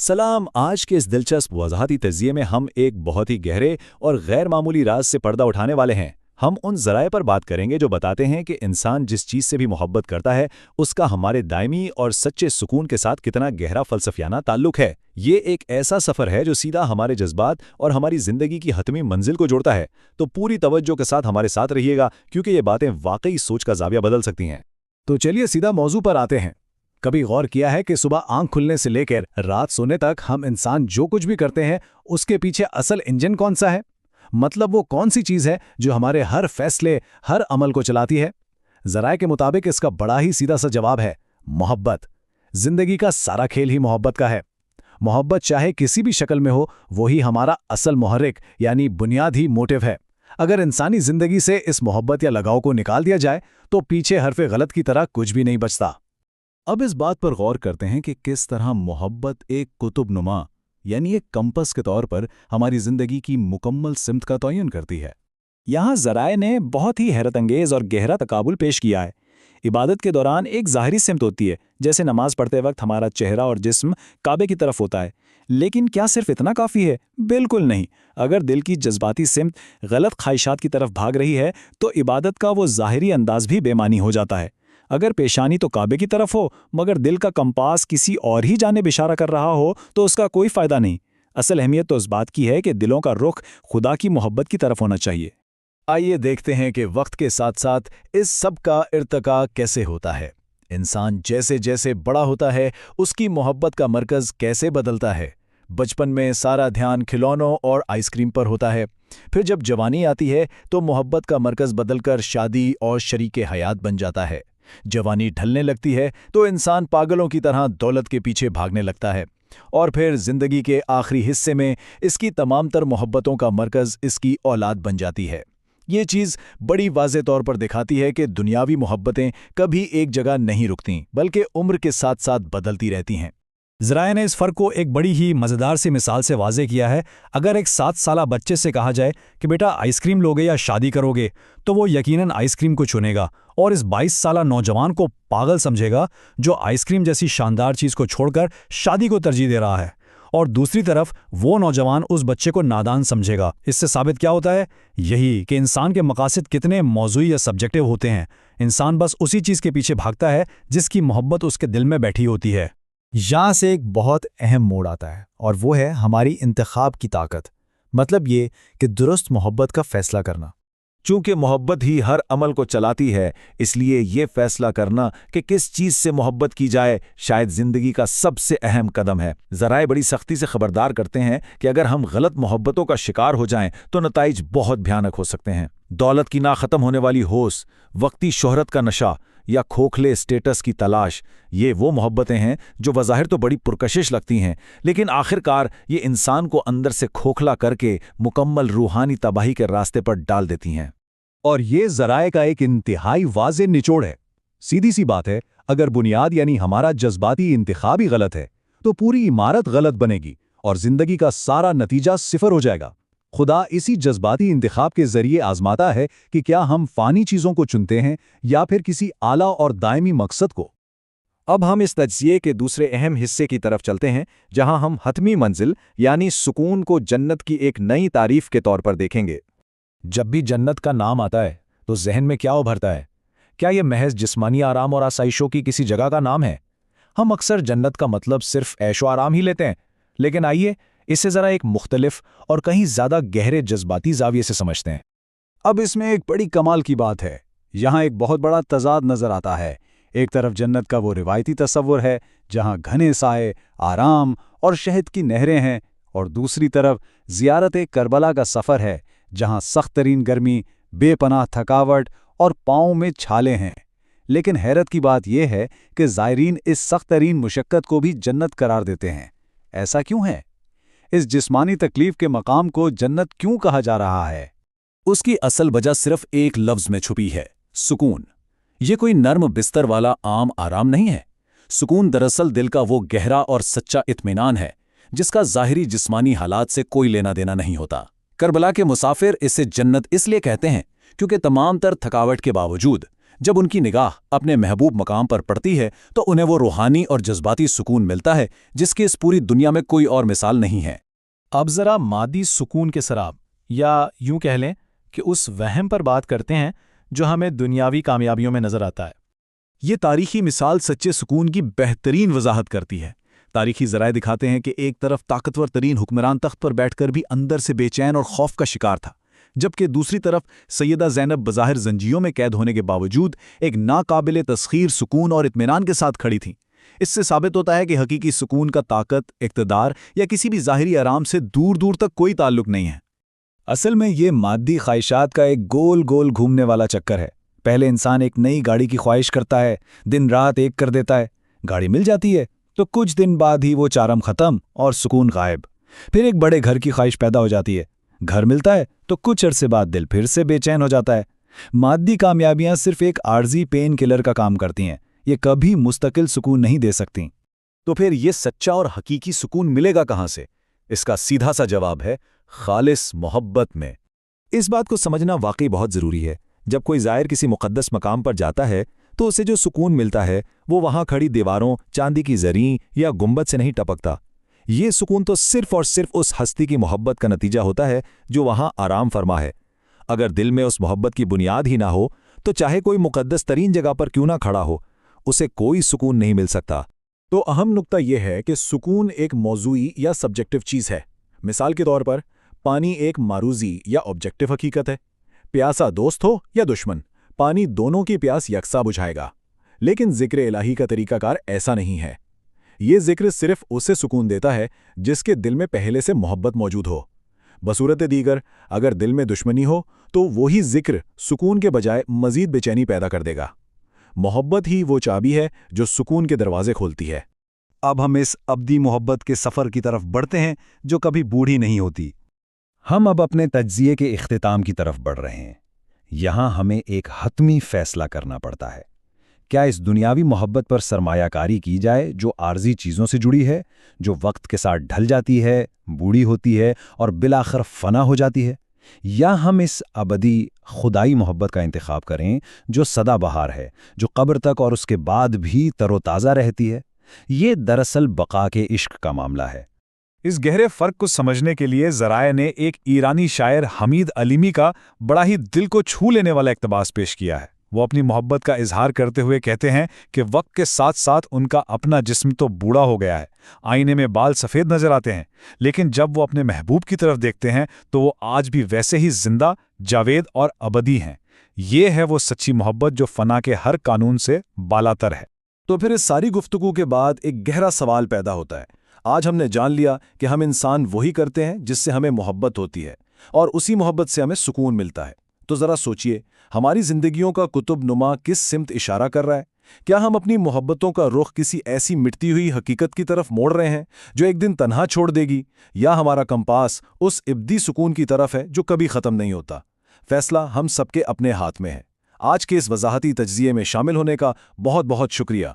सलाम। आज के इस दिलचस्प वजाहती तज़िये में हम एक बहुत ही गहरे और गैर मामूली राज से पर्दा उठाने वाले हैं। हम उन ज़राए पर बात करेंगे जो बताते हैं कि इंसान जिस चीज़ से भी मोहब्बत करता है उसका हमारे दायमी और सच्चे सुकून के साथ कितना गहरा फ़लसफ़ियाना ताल्लुक़ है। ये एक ऐसा सफ़र है जो सीधा हमारे जज्बात और हमारी ज़िंदगी की हतमी मंजिल को जोड़ता है। तो पूरी तवज्जो के साथ हमारे साथ रहिएगा, क्योंकि ये बातें वाकई सोच का ज़ाविया बदल सकती हैं। तो चलिए सीधा मौजू पर आते हैं। कभी गौर किया है कि सुबह आंख खुलने से लेकर रात सोने तक हम इंसान जो कुछ भी करते हैं उसके पीछे असल इंजन कौन सा है? मतलब वो कौन सी चीज़ है जो हमारे हर फैसले, हर अमल को चलाती है? ज़राए के मुताबिक इसका बड़ा ही सीधा सा जवाब है मोहब्बत। जिंदगी का सारा खेल ही मोहब्बत का है। मोहब्बत चाहे किसी भी शक्ल में हो, वही हमारा असल मुहर्रिक यानी बुनियादी मोटिव है। अगर इंसानी जिंदगी से इस मोहब्बत या लगाव को निकाल दिया जाए तो पीछे हरफ गलत की तरह कुछ भी नहीं बचता। अब इस बात पर गौर करते हैं कि किस तरह मोहब्बत एक कुतुब-नुमा यानी एक कंपस के तौर पर हमारी ज़िंदगी की मुकम्मल सिमत का तयन करती है। यहाँ ज़राए ने बहुत ही हैरतअंगेज़ और गहरा तकाबुल पेश किया है। इबादत के दौरान एक ज़ाहिरी सिमत होती है, जैसे नमाज पढ़ते वक्त हमारा चेहरा और जिस्म काबे की तरफ होता है। लेकिन क्या सिर्फ इतना काफ़ी है? बिल्कुल नहीं। अगर दिल की जज्बाती सिमत गलत ख्वाहिशात की तरफ भाग रही है तो इबादत का वो ज़ाहिरी अंदाज भी बेमानी हो जाता है। अगर पेशानी तो काबे की तरफ हो मगर दिल का कंपास किसी और ही जानिब इशारा कर रहा हो तो उसका कोई फ़ायदा नहीं। असल अहमियत तो इस बात की है कि दिलों का रुख खुदा की मोहब्बत की तरफ होना चाहिए। आइए देखते हैं कि वक्त के साथ साथ इस सब का इर्तिका कैसे होता है। इंसान जैसे जैसे बड़ा होता है उसकी मोहब्बत का मरकज़ कैसे बदलता है। बचपन में सारा ध्यान खिलौनों और आइसक्रीम पर होता है। फिर जब जवानी आती है तो मोहब्बत का मरकज़ बदलकर शादी और शरीके हयात बन जाता है। जवानी ढलने लगती है तो इंसान पागलों की तरह दौलत के पीछे भागने लगता है, और फिर जिंदगी के आखिरी हिस्से में इसकी तमाम तर मोहब्बतों का मरकज़ इसकी औलाद बन जाती है। ये चीज़ बड़ी वाज़े तौर पर दिखाती है कि दुनियावी मोहब्बतें कभी एक जगह नहीं रुकती, बल्कि उम्र के साथ साथ बदलती रहती हैं। ज़राए ने इस फ़र्क को एक बड़ी ही मज़ेदार सी मिसाल से वाज़े किया है। अगर एक 7 साला बच्चे से कहा जाए कि बेटा आइसक्रीम लोगे या शादी करोगे, तो वो यकीनन आइसक्रीम को चुनेगा और इस 22 साला नौजवान को पागल समझेगा जो आइसक्रीम जैसी शानदार चीज़ को छोड़कर शादी को तरजीह दे रहा है। और दूसरी तरफ वो नौजवान उस बच्चे को नादान समझेगा। इससे साबित क्या होता है? यही कि इंसान के मकासद कितने मौज़ूई या सब्जेक्टिव होते हैं। इंसान बस उसी चीज़ के पीछे भागता है जिसकी मोहब्बत उसके दिल में बैठी होती है। यहाँ से एक बहुत अहम मोड़ आता है और वो है हमारी इंतखाब की ताकत। मतलब ये कि दुरुस्त मोहब्बत का फैसला करना। चूंकि मोहब्बत ही हर अमल को चलाती है, इसलिए ये फैसला करना कि किस चीज़ से मोहब्बत की जाए शायद ज़िंदगी का सबसे अहम कदम है। ज़राए बड़ी सख्ती से खबरदार करते हैं कि अगर हम गलत मोहब्बतों का शिकार हो जाएं तो नताइज बहुत भयानक हो सकते हैं। दौलत की ना ख़त्म होने वाली होश, वक्ती शोहरत का नशा या खोखले स्टेटस की तलाश, ये वो मोहब्बतें हैं जो बज़ाहिर तो बड़ी पुरकशिश लगती हैं, लेकिन आखिरकार ये इंसान को अंदर से खोखला करके मुकम्मल रूहानी तबाही के रास्ते पर डाल देती हैं। और ये ज़राए का एक इंतहाई वाज़े निचोड़ है। सीधी सी बात है, अगर बुनियाद यानी हमारा जज्बाती इंतखाब ही गलत है तो पूरी इमारत गलत बनेगी और ज़िंदगी का सारा नतीजा सिफर हो जाएगा। खुदा इसी जज्बाती इंतखाब के ज़रिए आजमाता है कि क्या हम फ़ानी चीज़ों को चुनते हैं या फिर किसी आला और दायमी मकसद को। अब हम इस तज्ज़िये के दूसरे अहम हिस्से की तरफ चलते हैं, जहां हम हतमी मंजिल यानी सुकून को जन्नत की एक नई तारीफ के तौर पर देखेंगे। जब भी जन्नत का नाम आता है तो जहन में क्या उभरता है? क्या यह महज जिस्मानी आराम और आसाइशों की किसी जगह का नाम है? हम अक्सर जन्नत का मतलब सिर्फ ऐशो आराम ही लेते हैं, लेकिन आइए इसे ज़रा एक मुख्तलिफ और कहीं ज़्यादा गहरे जज्बाती ज़ाविये से समझते हैं। अब इसमें एक बड़ी कमाल की बात है। यहाँ एक बहुत बड़ा तज़ाद नज़र आता है। एक तरफ जन्नत का वो रिवायती तस्वुर है जहाँ घने साए, आराम और शहद की नहरें हैं, और दूसरी तरफ ज़ियारत करबला का सफ़र है जहाँ सख्त तरीन गर्मी, बेपनाह थकावट और पाँव में छाले हैं। लेकिन हैरत की बात यह है कि ज़ायरीन इस सख्त तरीन मुशक्क़त को भी जन्नत करार देते हैं। ऐसा क्यों है? इस जिस्मानी तकलीफ के मकाम को जन्नत क्यों कहा जा रहा है? उसकी असल वजह सिर्फ एक लफ्ज़ में छुपी है, सुकून। ये कोई नर्म बिस्तर वाला आम आराम नहीं है। सुकून दरअसल दिल का वो गहरा और सच्चा इत्मीनान है जिसका ज़ाहिरी जिस्मानी हालात से कोई लेना देना नहीं होता। करबला के मुसाफिर इसे जन्नत इसलिए कहते हैं क्योंकि तमाम तर थकावट के बावजूद جب ان کی نگاہ اپنے محبوب مقام پر پڑتی ہے تو انہیں وہ روحانی اور جذباتی سکون ملتا ہے جس کی اس پوری دنیا میں کوئی اور مثال نہیں ہے۔ اب ذرا مادی سکون کے سراب، یا یوں کہہ لیں کہ اس وہم پر بات کرتے ہیں جو ہمیں دنیاوی کامیابیوں میں نظر آتا ہے۔ یہ تاریخی مثال سچے سکون کی بہترین وضاحت کرتی ہے۔ تاریخی ذرائع دکھاتے ہیں کہ ایک طرف طاقتور ترین حکمران تخت پر بیٹھ کر بھی اندر سے بے چین اور خوف کا شکار تھا، جبکہ دوسری طرف سیدہ زینب بظاہر زنجیروں میں قید ہونے کے باوجود ایک ناقابل تسخیر سکون اور اطمینان کے ساتھ کھڑی تھیں۔ اس سے ثابت ہوتا ہے کہ حقیقی سکون کا طاقت، اقتدار یا کسی بھی ظاہری آرام سے دور دور تک کوئی تعلق نہیں ہے۔ اصل میں یہ مادی خواہشات کا ایک گول گول گھومنے والا چکر ہے۔ پہلے انسان ایک نئی گاڑی کی خواہش کرتا ہے، دن رات ایک کر دیتا ہے، گاڑی مل جاتی ہے تو کچھ دن بعد ہی وہ چارم ختم اور سکون غائب۔ پھر ایک بڑے گھر کی خواہش پیدا ہو جاتی ہے، گھر ملتا ہے تو کچھ عرصے بعد دل پھر سے بے چین ہو جاتا ہے۔ مادی کامیابیاں صرف ایک عارضی پین کلر کا کام کرتی ہیں، یہ کبھی مستقل سکون نہیں دے سکتیں۔ تو پھر یہ سچا اور حقیقی سکون ملے گا کہاں سے؟ اس کا سیدھا سا جواب ہے خالص محبت میں۔ اس بات کو سمجھنا واقعی بہت ضروری ہے۔ جب کوئی زائر کسی مقدس مقام پر جاتا ہے تو اسے جو سکون ملتا ہے وہ وہاں کھڑی دیواروں، چاندی کی زریں یا گنبد سے نہیں ٹپکتا۔ یہ سکون تو صرف اور صرف اس ہستی کی محبت کا نتیجہ ہوتا ہے جو وہاں آرام فرما ہے۔ اگر دل میں اس محبت کی بنیاد ہی نہ ہو تو چاہے کوئی مقدس ترین جگہ پر کیوں نہ کھڑا ہو، اسے کوئی سکون نہیں مل سکتا۔ تو اہم نقطہ یہ ہے کہ سکون ایک موضوعی یا سبجیکٹو چیز ہے۔ مثال کے طور پر پانی ایک معروضی یا آبجیکٹو حقیقت ہے۔ پیاسا دوست ہو یا دشمن، پانی دونوں کی پیاس یکساں بجھائے گا۔ لیکن ذکر الہی کا طریقہ کار ایسا نہیں ہے۔ یہ ذکر صرف اسے سکون دیتا ہے جس کے دل میں پہلے سے محبت موجود ہو۔ بصورت دیگر اگر دل میں دشمنی ہو تو وہی ذکر سکون کے بجائے مزید بے چینی پیدا کر دے گا۔ محبت ہی وہ چابی ہے جو سکون کے دروازے کھولتی ہے۔ اب ہم اس ابدی محبت کے سفر کی طرف بڑھتے ہیں جو کبھی بوڑھی نہیں ہوتی۔ ہم اب اپنے تجزیے کے اختتام کی طرف بڑھ رہے ہیں۔ یہاں ہمیں ایک حتمی فیصلہ کرنا پڑتا ہے۔ کیا اس دنیاوی محبت پر سرمایہ کاری کی جائے جو عارضی چیزوں سے جڑی ہے، جو وقت کے ساتھ ڈھل جاتی ہے، بوڑھی ہوتی ہے اور بالآخر فنا ہو جاتی ہے؟ یا ہم اس ابدی خدائی محبت کا انتخاب کریں جو سدا بہار ہے، جو قبر تک اور اس کے بعد بھی تر و تازہ رہتی ہے؟ یہ دراصل بقا کے عشق کا معاملہ ہے۔ اس گہرے فرق کو سمجھنے کے لیے ذرائع نے ایک ایرانی شاعر حمید علیمی کا بڑا ہی دل کو چھو لینے والا اقتباس پیش کیا ہے۔ وہ اپنی محبت کا اظہار کرتے ہوئے کہتے ہیں کہ وقت کے ساتھ ساتھ ان کا اپنا جسم تو بوڑھا ہو گیا ہے، آئینے میں بال سفید نظر آتے ہیں، لیکن جب وہ اپنے محبوب کی طرف دیکھتے ہیں تو وہ آج بھی ویسے ہی زندہ، جاوید اور ابدی ہیں۔ یہ ہے وہ سچی محبت جو فنا کے ہر قانون سے بالاتر ہے۔ تو پھر اس ساری گفتگو کے بعد ایک گہرا سوال پیدا ہوتا ہے۔ آج ہم نے جان لیا کہ ہم انسان وہی کرتے ہیں جس سے ہمیں محبت ہوتی ہے، اور اسی محبت سے ہمیں سکون ملتا ہے۔ تو ذرا سوچئے، ہماری زندگیوں کا قطب نما کس سمت اشارہ کر رہا ہے؟ کیا ہم اپنی محبتوں کا رخ کسی ایسی مٹتی ہوئی حقیقت کی طرف موڑ رہے ہیں جو ایک دن تنہا چھوڑ دے گی، یا ہمارا کمپاس اس ابدی سکون کی طرف ہے جو کبھی ختم نہیں ہوتا؟ فیصلہ ہم سب کے اپنے ہاتھ میں ہے۔ آج کے اس وضاحتی تجزیے میں شامل ہونے کا بہت بہت شکریہ۔